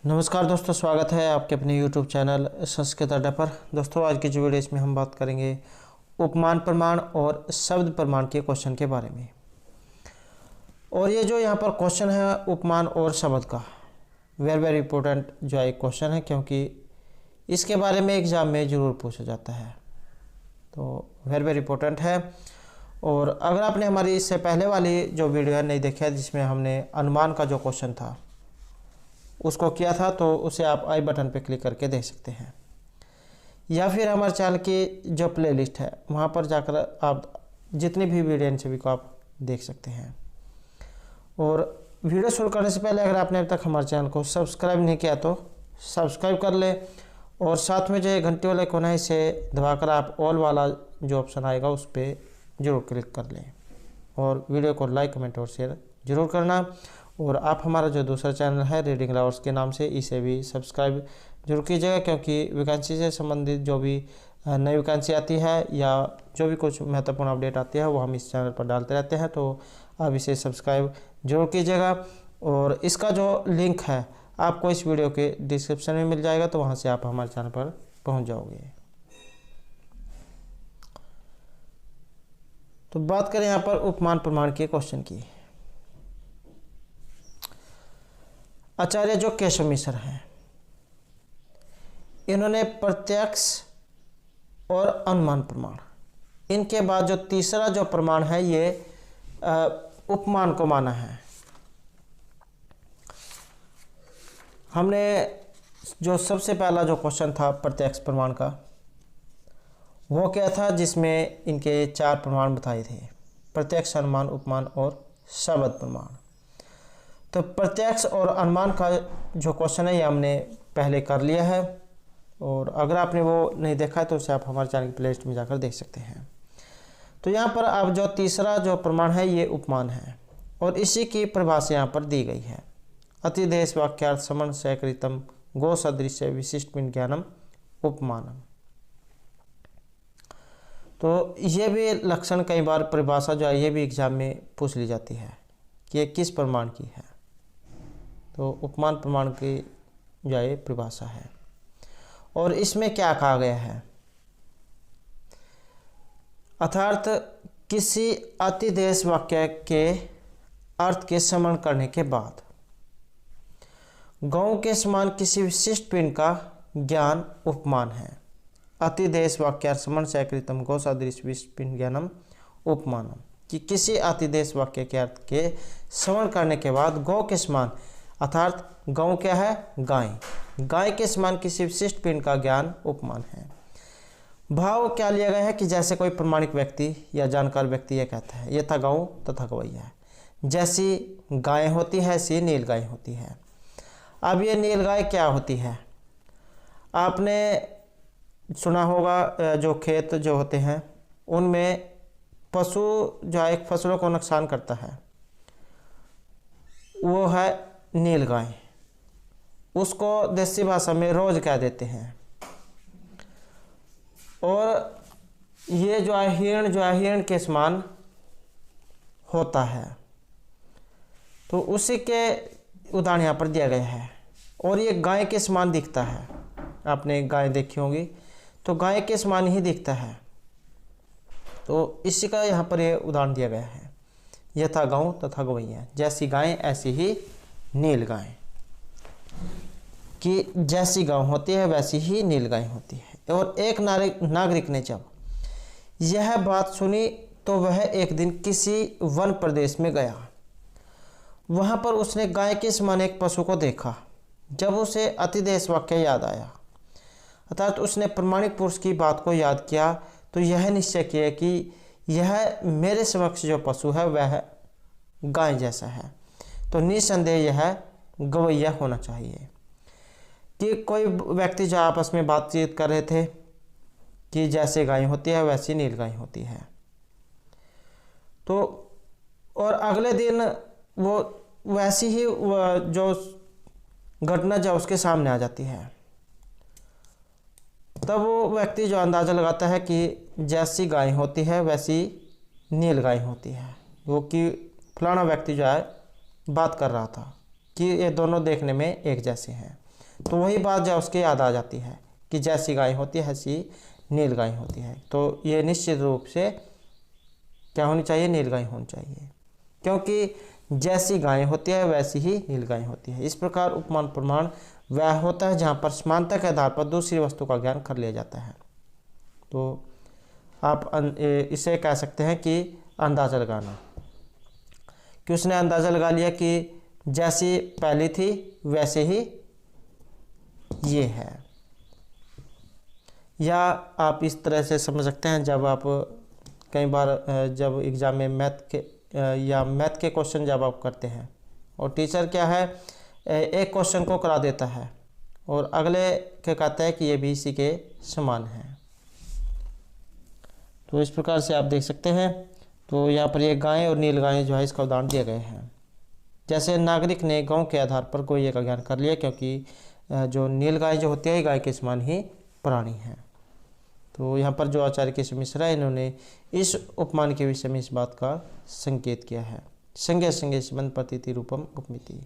नमस्कार दोस्तों, स्वागत है आपके अपने YouTube चैनल संस्कृत अड्डा पर। दोस्तों, आज की जो वीडियो इसमें हम बात करेंगे उपमान प्रमाण और शब्द प्रमाण के क्वेश्चन के बारे में। और ये जो यहाँ पर क्वेश्चन है उपमान और शब्द का, वेरी इंपॉर्टेंट जो है क्वेश्चन है, क्योंकि इसके बारे में एग्ज़ाम में ज़रूर पूछा जाता है, तो वेरी इंपॉर्टेंट है। और अगर आपने हमारी इससे पहले वाली जो वीडियो है नहीं देखी है, जिसमें हमने अनुमान का जो क्वेश्चन था उसको किया था, तो उसे आप आई बटन पे क्लिक करके देख सकते हैं, या फिर हमारे चैनल की जो प्लेलिस्ट है वहाँ पर जाकर आप जितनी भी वीडियो इन सभी को आप देख सकते हैं। और वीडियो शुरू करने से पहले अगर आपने अब तक हमारे चैनल को सब्सक्राइब नहीं किया तो सब्सक्राइब कर ले, और साथ में जो घंटी वाला आइकन है इसे दबाकर आप ऑल वाला जो ऑप्शन आएगा उस पर ज़रूर क्लिक कर लें, और वीडियो को लाइक कमेंट और शेयर ज़रूर करना। और आप हमारा जो दूसरा चैनल है रीडिंग लवर्स के नाम से, इसे भी सब्सक्राइब जरूर कीजिएगा, क्योंकि वैकेंसी से संबंधित जो भी नई वैकेंसी आती है या जो भी कुछ महत्वपूर्ण अपडेट आती है वो हम इस चैनल पर डालते रहते हैं, तो आप इसे सब्सक्राइब जरूर कीजिएगा। और इसका जो लिंक है आपको इस वीडियो के डिस्क्रिप्शन में मिल जाएगा, तो वहाँ से आप हमारे चैनल पर पहुँच जाओगे। तो बात करें यहाँ पर उपमान प्रमाण के क्वेश्चन की। आचार्य जो केशव मिश्र हैं, इन्होंने प्रत्यक्ष और अनुमान प्रमाण, इनके बाद जो तीसरा जो प्रमाण है ये उपमान को माना है। हमने जो सबसे पहला जो क्वेश्चन था प्रत्यक्ष प्रमाण का, वो क्या था, जिसमें इनके 4 प्रमाण बताए थे: प्रत्यक्ष, अनुमान, उपमान और शब्द प्रमाण। तो प्रत्यक्ष और अनुमान का जो क्वेश्चन है ये हमने पहले कर लिया है, और अगर आपने वो नहीं देखा है तो उसे आप हमारे चैनल की प्लेलिस्ट में जाकर देख सकते हैं। तो यहाँ पर अब जो तीसरा जो प्रमाण है ये उपमान है, और इसी की परिभाषा यहाँ पर दी गई है: अतिदेश वाक्यार्थ समन सैकृतम गो सदृश्य विशिष्ट विज्ञानम उपमानम। तो ये भी लक्षण कई बार परिभाषा जो है ये भी एग्जाम में पूछ ली जाती है कि ये किस प्रमाण की है। तो उपमान प्रमाण की जो है परिभाषा है, और इसमें क्या कहा गया है, अर्थात किसी अतिदेश वाक्य के अर्थ के समरण करने के बाद गौ के समान किसी विशिष्ट पिंड का ज्ञान उपमान है। अतिदेश वाक्यार्थ समन सैकृतम गौ सदृश विशिष्ट पिंड ज्ञानम उपमानम, कि किसी अतिदेश वाक्य के अर्थ के श्रवण करने के बाद गौ के समान, अर्थात गौ क्या है, गाय, गाय के समान किसी विशिष्ट पिंड का ज्ञान उपमान है। भाव क्या लिया गया है कि जैसे कोई प्रमाणिक व्यक्ति या जानकार व्यक्ति यह कहता है, यथा गौ तथा गवैया है, जैसी गाय होती है ऐसी नील गाय होती है। अब ये नील गाय क्या होती है, आपने सुना होगा जो खेत जो होते हैं उनमें पशु जो एक फसलों को नुकसान करता है वो है नील गाय, उसको देसी भाषा में रोज कह देते हैं। और ये जो है हिरण के समान होता है, तो उसी के उदाहरण यहाँ पर दिया गया है। और ये गाय के समान दिखता है, आपने गाय देखी होगी तो गाय के समान ही दिखता है, तो इसी का यहाँ पर ये उदाहरण दिया गया है: यथा गौ तथा गवैया, जैसी गाय ऐसी ही नील गाय, कि जैसी गाय होती है वैसी ही नील गाय होती है। और एक नागरिक ने जब यह बात सुनी तो वह एक दिन किसी वन प्रदेश में गया, वहाँ पर उसने गाय के समान एक पशु को देखा। जब उसे अतिदेश वाक्य याद आया, अर्थात उसने प्रमाणिक पुरुष की बात को याद किया, तो यह निश्चय किया कि यह मेरे समक्ष जो पशु है वह गाय जैसा है, तो निस्संदेह यह गवैया होना चाहिए। कि कोई व्यक्ति जो आपस में बातचीत कर रहे थे कि जैसे गाय होती है वैसी नील गाय होती है, तो और अगले दिन वो वैसी ही जो घटना जो उसके सामने आ जाती है, तब वो व्यक्ति जो अंदाज़ा लगाता है कि जैसी गाय होती है वैसी नील गाय होती है, वो कि फलाना व्यक्ति जो है बात कर रहा था कि ये दोनों देखने में एक जैसे हैं। तो वही बात जो उसके याद आ जाती है कि जैसी गाय होती है ऐसी नील गाय होती है। तो ये निश्चित रूप से क्या होनी चाहिए, नील गाय होनी चाहिए, क्योंकि जैसी गाय होती है वैसी ही नील गाय होती है। इस प्रकार उपमान प्रमाण वह होता है जहाँ पर समानता के आधार पर दूसरी वस्तु का ज्ञान कर लिया जाता है। तो आप इसे कह सकते हैं कि अंदाजा लगाना, कि उसने अंदाजा लगा लिया कि जैसी पहली थी वैसे ही ये है। या आप इस तरह से समझ सकते हैं, जब आप कई बार जब एग्ज़ाम में मैथ के क्वेश्चन जब आप करते हैं और टीचर क्या है एक क्वेश्चन को करा देता है और अगले के कहता है कि ये भी इसी के समान है। तो इस प्रकार से आप देख सकते हैं। तो यहाँ पर ये गाय और नील गाय जो है इसका उदाहरण दिए गए हैं। जैसे नागरिक ने गांव के आधार पर गौएं का ज्ञान कर लिया, क्योंकि जो नील गाय जो होती है गाय के समान ही प्राणी है। तो यहाँ पर जो आचार्य केशव मिश्रा है इन्होंने इस उपमान के विषय में इस बात का संकेत किया है। संज्ञा संज्ञा संबंध प्रतीति रूपम उपमिति,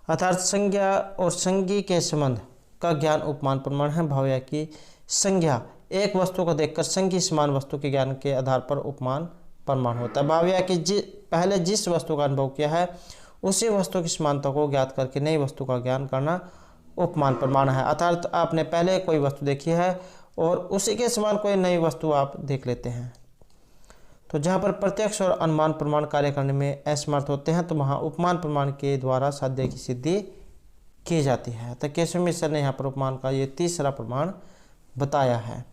अर्थात संज्ञा और संज्ञी के संबंध का ज्ञान उपमान प्रमाण है। भाव है कि संज्ञा एक वस्तु को देखकर संज्ञी समान वस्तु के ज्ञान के आधार पर उपमान प्रमाण होता है। भाव है कि पहले जिस वस्तु का अनुभव किया है उसी वस्तु की समानता को ज्ञात करके नई वस्तु का ज्ञान करना उपमान प्रमाण है। अर्थात आपने पहले कोई वस्तु देखी है और उसी के समान कोई नई वस्तु आप देख लेते हैं। तो जहाँ पर प्रत्यक्ष और अनुमान प्रमाण कार्य करने में असमर्थ होते हैं तो वहाँ उपमान प्रमाण के द्वारा साध्य की सिद्धि की जाती है। तो केशव मिश्र ने यहाँ पर उपमान का ये तीसरा प्रमाण बताया है।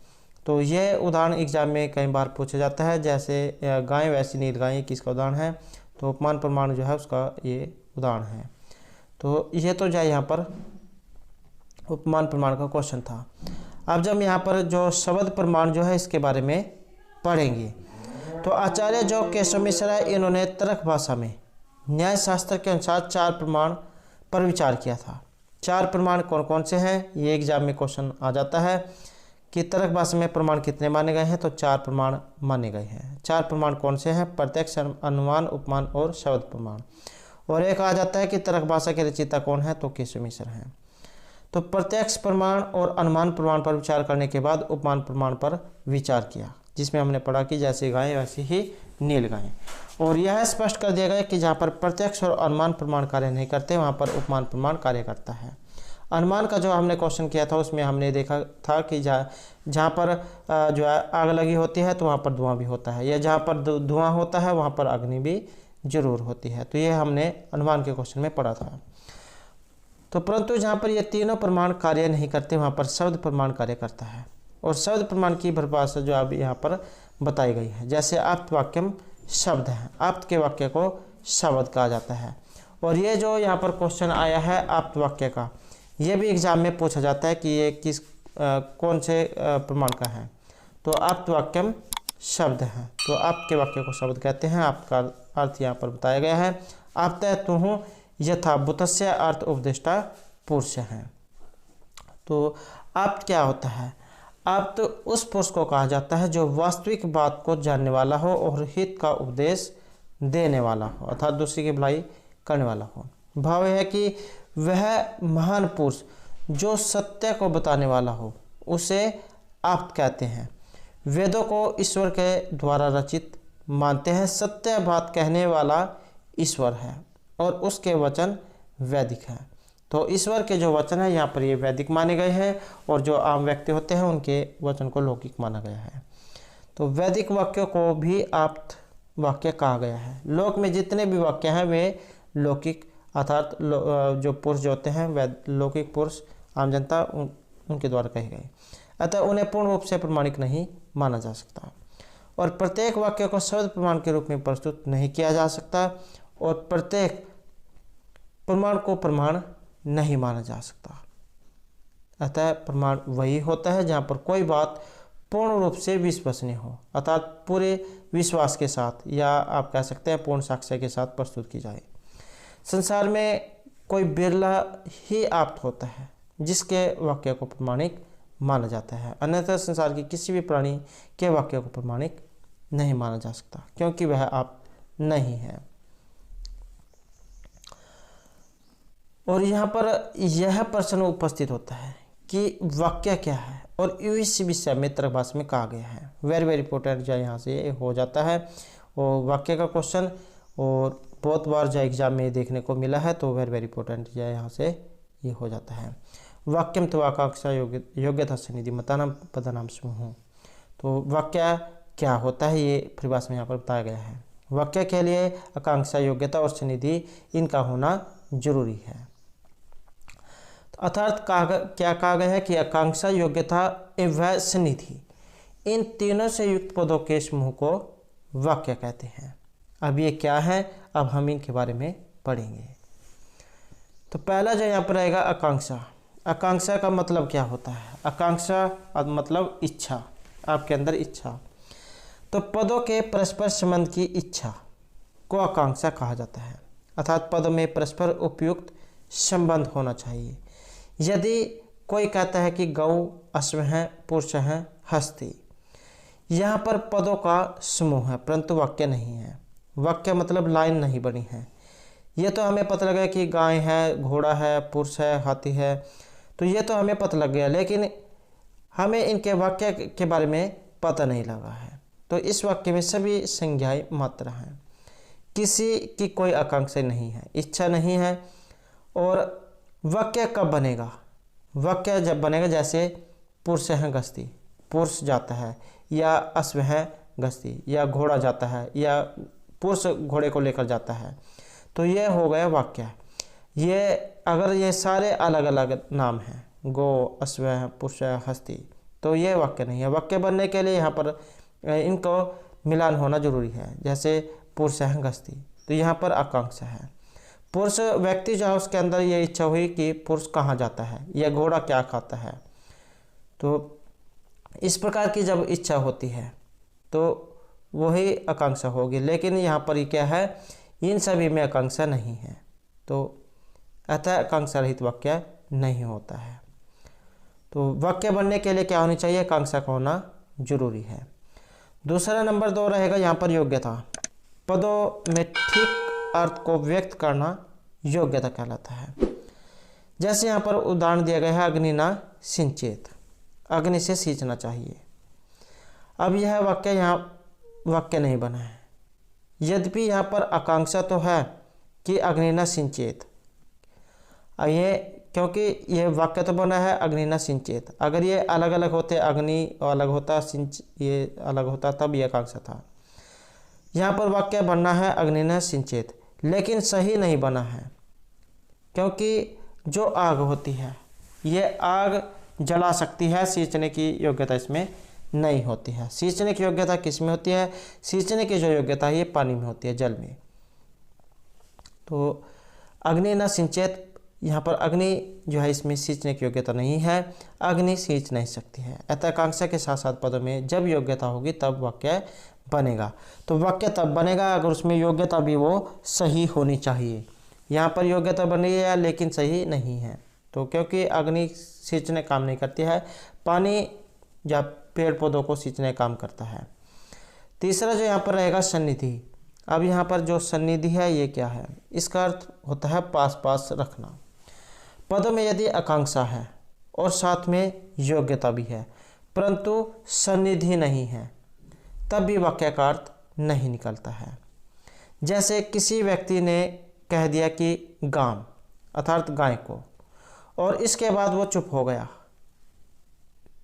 तो यह उदाहरण एग्जाम में कई बार पूछा जाता है, जैसे गाय वैसी नील गाय किसका उदाहरण है, तो उपमान प्रमाण जो है उसका ये उदाहरण है। तो ये तो जाए यहाँ पर उपमान प्रमाण का क्वेश्चन था। अब जब यहाँ पर जो शब्द प्रमाण जो है इसके बारे में पढ़ेंगे, तो आचार्य जो केशव मिश्र है इन्होंने तर्क भाषा में न्याय शास्त्र के अनुसार 4 प्रमाण पर विचार किया था। 4 प्रमाण कौन कौन से हैं, ये एग्जाम में क्वेश्चन आ जाता है कि तर्क भाषा में प्रमाण कितने माने गए हैं, तो 4 प्रमाण माने गए हैं। 4 प्रमाण कौन से हैं, प्रत्यक्ष, अनुमान, उपमान और शब्द प्रमाण। और एक आ जाता है कि तर्क भाषा के रचयिता कौन है, तो केशव मिश्र हैं। तो प्रत्यक्ष प्रमाण और अनुमान प्रमाण पर विचार करने के बाद उपमान प्रमाण पर विचार किया, जिसमें हमने पढ़ा कि जैसी गाय वैसी ही नील गाय। और यह स्पष्ट कर दिया गया कि जहाँ पर प्रत्यक्ष और अनुमान प्रमाण कार्य नहीं करते वहाँ पर उपमान प्रमाण कार्य करता है। अनुमान का जो हमने क्वेश्चन किया था उसमें हमने देखा था कि जहाँ पर जो है आग लगी होती है तो वहाँ पर धुआं भी होता है, या जहाँ पर धुआं होता है वहाँ पर अग्नि भी जरूर होती है। तो ये हमने अनुमान के क्वेश्चन में पढ़ा था। तो परंतु जहाँ पर ये तीनों प्रमाण कार्य नहीं करते वहाँ पर शब्द प्रमाण कार्य करता है। और शब्द प्रमाण की परिभाषा जो अभी यहाँ पर बताई गई है, जैसे आप्त वाक्यम शब्द है, आप्त के वाक्य को शब्द कहा जाता है। और ये जो यहाँ पर क्वेश्चन आया है आप्त वाक्य का, ये भी एग्जाम में पूछा जाता है कि ये किस कौन से प्रमाण का है, तो आप्त वाक्यम शब्द है। तो आप्त के वाक्य को शब्द कहते हैं। आप्त का अर्थ यहाँ पर बताया गया है, आप्त तुहु यथा बुतस्य अर्थ उपदेष्टा पुरुष है। तो आप्त क्या होता है, आप्त उस पुरुष को कहा जाता है जो वास्तविक बात को जानने वाला हो और हित का उपदेश देने वाला हो, अर्थात दूसरी की भलाई करने वाला हो। भाव है कि वह महान पुरुष जो सत्य को बताने वाला हो उसे आप्त कहते हैं। वेदों को ईश्वर के द्वारा रचित मानते हैं। सत्य बात कहने वाला ईश्वर है और उसके वचन वैदिक हैं। तो ईश्वर के जो वचन है यहाँ पर ये वैदिक माने गए हैं और जो आम व्यक्ति होते हैं उनके वचन को लौकिक माना गया है। तो वैदिक वाक्यों को भी आप्त वाक्य कहा गया है। लोक में जितने भी वाक्य हैं वे लौकिक अर्थात जो पुरुष जो होते हैं वह लौकिक पुरुष आम जनता उनके द्वारा कहे गए, अतः उन्हें पूर्ण रूप से प्रमाणिक नहीं माना जा सकता। और प्रत्येक वाक्य को शब्द प्रमाण के रूप में प्रस्तुत नहीं किया जा सकता और प्रत्येक प्रमाण को प्रमाण नहीं माना जा सकता। अतः प्रमाण वही होता है जहाँ पर कोई बात पूर्ण रूप से विश्वसनीय हो, अर्थात पूरे विश्वास के साथ या आप कह सकते हैं पूर्ण साक्ष्य के साथ प्रस्तुत की जाए। संसार में कोई बिरला ही आप्त होता है जिसके वाक्य को प्रमाणिक माना जाता है, अन्यथा संसार की किसी भी प्राणी के वाक्य को प्रमाणिक नहीं माना जा सकता, क्योंकि वह आप्त नहीं है। और यहाँ पर यह प्रश्न उपस्थित होता है कि वाक्य क्या है और इस विषय में तर्क भाषा में कहा गया है। वेरी वेरी इंपॉर्टेंट जो यहाँ से हो जाता है और वाक्य का क्वेश्चन, और बहुत बार जो एग्जाम में देखने को मिला है, तो वेरी वेरी इंपॉर्टेंट जो यहाँ से ये हो जाता है। वाक्यम तो आकांक्षा योग्यता सन्निधि मतानाम पदानाम समूह। तो वाक्य क्या होता है ये परिभाषा में यहाँ पर बताया गया है। वाक्य के लिए आकांक्षा योग्यता और सन्निधि इनका होना जरूरी है। अर्थात क्या कहा गया है कि आकांक्षा योग्यता एवं सन्निधि इन तीनों से युक्त पदों के समूह को वाक्य कहते हैं। अब ये क्या है, अब हम इनके बारे में पढ़ेंगे। तो पहला जो यहाँ पर रहेगा आकांक्षा। आकांक्षा का मतलब क्या होता है? आकांक्षा मतलब इच्छा, आपके अंदर इच्छा। तो पदों के परस्पर संबंध की इच्छा को आकांक्षा कहा जाता है। अर्थात पदों में परस्पर उपयुक्त संबंध होना चाहिए। यदि कोई कहता है कि गौ, अश्व हैं, पुरुष हैं, हस्ती, यहाँ पर पदों का समूह है परंतु वाक्य नहीं है। वाक्य मतलब लाइन नहीं बनी है। ये तो हमें पता लगा कि गाय है, घोड़ा है, पुरुष है, हाथी है, तो ये तो हमें पता लग गया, लेकिन हमें इनके वाक्य के बारे में पता नहीं लगा है। तो इस वाक्य में सभी संज्ञाएं मात्रा हैं, किसी की कोई आकांक्षा नहीं है, इच्छा नहीं है। और वाक्य कब बनेगा? वाक्य जब बनेगा जैसे पुरुष हैं गश्ती, पुरुष जाता है, या अश्व है गश्ती, या घोड़ा जाता है, या पुरुष घोड़े को लेकर जाता है, तो ये हो गया वाक्य। ये अगर ये सारे अलग अलग नाम हैं, गो, अश्व है, पुरुष है, हस्ती, तो ये वाक्य नहीं है। वाक्य बनने के लिए यहाँ पर इनको मिलान होना जरूरी है। जैसे पुरुष है गश्ती, तो यहाँ पर आकांक्षा है। पुरुष व्यक्ति जो है उसके अंदर ये इच्छा हुई कि पुरुष कहाँ जाता है या घोड़ा क्या खाता है, तो इस प्रकार की जब इच्छा होती है तो वही आकांक्षा होगी। लेकिन यहाँ पर ये क्या है, इन सभी में आकांक्षा नहीं है, तो अतः आकांक्षा रहित वाक्य नहीं होता है। तो वाक्य बनने के लिए क्या होनी चाहिए? आकांक्षा का होना जरूरी है। दूसरा नंबर 2 रहेगा यहाँ पर योग्यता। पदों में ठीक अर्थ को व्यक्त करना योग्यता कहलाता है। जैसे यहाँ पर उदाहरण दिया गया है, अग्नि न सिंचेत, अग्नि से सींचना चाहिए। अब यह वाक्य यहाँ वाक्य नहीं बना है, यद्यपि यहाँ पर आकांक्षा तो है कि अग्नि न सिंचेत। ये क्योंकि ये वाक्य तो बना है अग्नि न सिंचेत, अगर ये अलग अलग होते, अग्नि अलग होता, सिंच ये अलग होता, तब ये आकांक्षा था। यहाँ पर वाक्य बनना है अग्नि न सिंचेत, लेकिन सही नहीं बना है, क्योंकि जो आग होती है ये आग जला सकती है, सींचने की योग्यता इसमें नहीं होती है। सींचने की योग्यता किस में होती है? सींचने की जो योग्यता है ये पानी में होती है, जल में। तो अग्नि न सिंचेत, यहाँ पर अग्नि जो है इसमें सींचने की योग्यता नहीं है, अग्नि सींच नहीं सकती है। अतः आकांक्षा के साथ साथ पदों में जब योग्यता होगी तब वाक्य बनेगा। तो वाक्य तब बनेगा अगर उसमें योग्यता भी वो सही होनी चाहिए। यहाँ पर योग्यता बनी है लेकिन सही नहीं है, तो क्योंकि अग्नि सींचने काम नहीं करती है, पानी या पेड़ पौधों को सींचने काम करता है। तीसरा जो यहाँ पर रहेगा सन्निधि। अब यहाँ पर जो सन्निधि है ये क्या है? इसका अर्थ होता है पास पास रखना। पदों में यदि आकांक्षा है और साथ में योग्यता भी है परंतु सन्निधि नहीं है, तब भी वाक्य का अर्थ नहीं निकलता है। जैसे किसी व्यक्ति ने कह दिया कि गाम अर्थात गाय को, और इसके बाद वो चुप हो गया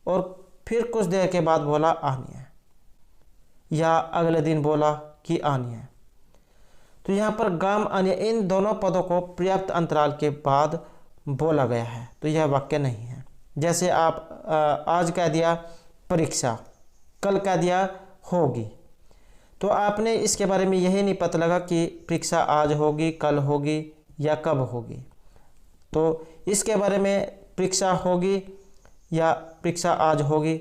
और फिर कुछ देर के बाद बोला आनी है, या अगले दिन बोला कि आनी है। तो यहाँ पर गाम आनी, इन दोनों पदों को पर्याप्त अंतराल के बाद बोला गया है, तो यह वाक्य नहीं है। जैसे आप आज कह दिया परीक्षा, कल कह दिया होगी, तो आपने इसके बारे में यही नहीं पता लगा कि परीक्षा आज होगी, कल होगी या कब होगी। तो इसके बारे में परीक्षा होगी या परीक्षा आज होगी,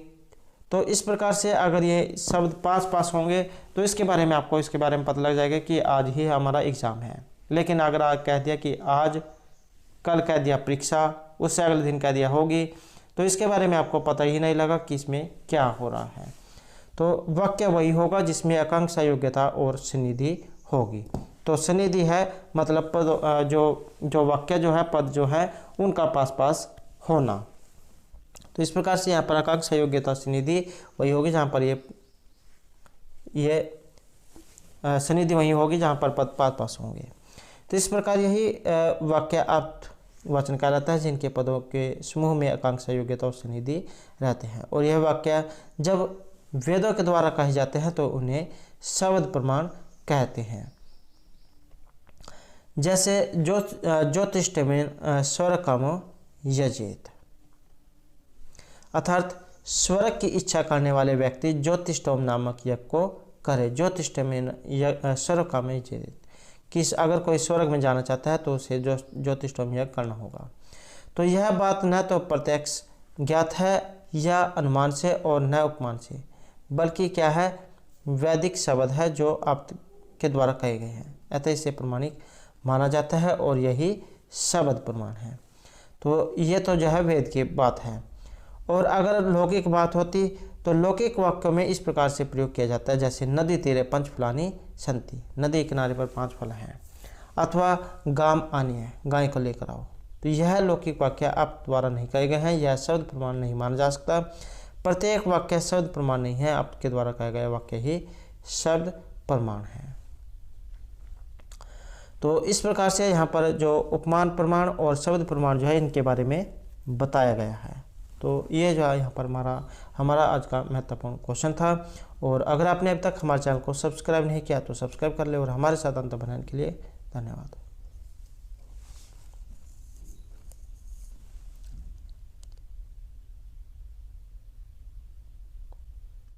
तो इस प्रकार से अगर ये शब्द पास पास होंगे तो इसके बारे में आपको इसके बारे में पता लग जाएगा कि आज ही हमारा एग्ज़ाम है। लेकिन अगर आज कह दिया कि आज, कल कह दिया परीक्षा, उससे अगले दिन कह दिया होगी, तो इसके बारे में आपको पता ही नहीं लगा कि इसमें क्या हो रहा है। तो वाक्य वही होगा जिसमें आकांक्षा योग्यता और सन्निधि होगी। तो सनिधि है मतलब पद जो वाक्य जो है, पद जो है उनका पास पास होना। तो इस प्रकार से यहाँ पर आकांक्षा योग्यता सनिधि वही होगी जहाँ पर ये सनिधि वही होगी जहाँ पर पद पास पास होंगे। तो इस प्रकार यही वाक्य अर्थ वचन कहलाता है जिनके पदों के समूह में आकांक्षा योग्यता और सनिधि रहते हैं। और यह वाक्य जब वेदों के द्वारा कहे जाते हैं तो उन्हें शब्द प्रमाण कहते हैं। जैसे ज्योतिष्टमेन स्वर्गकामो यजेत, अर्थात स्वर्ग की इच्छा करने वाले व्यक्ति ज्योतिष्टोम नामक यज्ञ को करे। ज्योतिष्टमेन स्वर्गकामो यजेत, कि अगर कोई स्वर्ग में जाना चाहता है तो उसे ज्योतिष्टोम यज्ञ करना होगा। तो यह बात न तो प्रत्यक्ष ज्ञात है या अनुमान से और न उपमान से, बल्कि क्या है, वैदिक शब्द है जो आपके द्वारा कहे गए हैं, अतः इसे प्रमाणिक माना जाता है और यही शब्द प्रमाण है। तो ये तो जो है वेद की बात है। और अगर लौकिक बात होती तो लौकिक वाक्यों में इस प्रकार से प्रयोग किया जाता है, जैसे नदी तीरे 5 फलानी संति, नदी किनारे पर 5 फल हैं, अथवा गाम आनी है, गाय को लेकर आओ। तो यह लौकिक वाक्य आप द्वारा नहीं कहे गए हैं, यह शब्द प्रमाण नहीं माना जा सकता। प्रत्येक वाक्य शब्द प्रमाण नहीं है, आपके द्वारा कहे गए वाक्य ही शब्द प्रमाण है। तो इस प्रकार से यहाँ पर जो उपमान प्रमाण और शब्द प्रमाण जो है इनके बारे में बताया गया है। तो ये जो है यहाँ पर हमारा आज का महत्वपूर्ण क्वेश्चन था। और अगर आपने अब तक हमारे चैनल को सब्सक्राइब नहीं किया तो सब्सक्राइब कर ले और हमारे साथ अंत बनाने के लिए धन्यवाद।